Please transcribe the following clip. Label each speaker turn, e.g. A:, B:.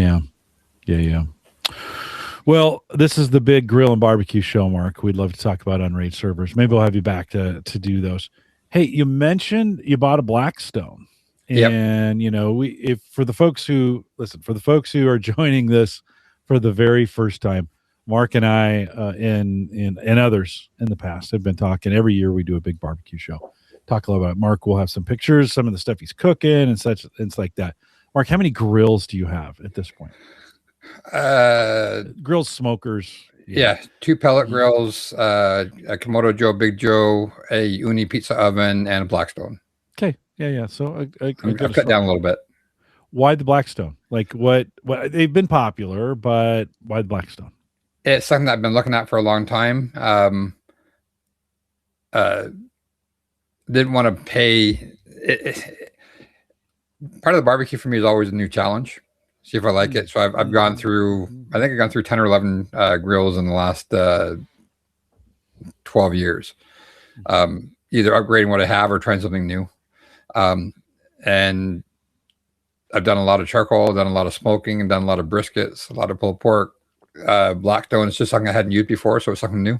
A: Yeah. Yeah. Yeah. Well, this is the big grill and barbecue show, Mark. We'd love to talk about unrated servers. Maybe we'll have you back to do those. Hey, you mentioned you bought a Blackstone.
B: Yep.
A: And if for the folks who are joining this for the very first time, Mark and I and others in the past have been talking. Every year we do a big barbecue show. Talk a lot about it. Mark will have some pictures, some of the stuff he's cooking and such. It's like that. Mark, how many grills do you have at this point? Grills, smokers.
B: Yeah, 2 pellet grills, a Kamado Joe Big Joe, a Ooni pizza oven, and a Blackstone.
A: Okay. Yeah. So
B: I've cut down a little bit.
A: Why the Blackstone? Like what they've been popular, but why the Blackstone?
B: It's something that I've been looking at for a long time. Didn't want to pay. Part of the barbecue for me is always a new challenge. See if I like it. So I've gone through. I think I've gone through 10 or 11 grills in the last 12 years. Either upgrading what I have or trying something new. And I've done a lot of charcoal, done a lot of smoking, and done a lot of briskets, a lot of pulled pork. Blackstone is just something I hadn't used before, so it's something new.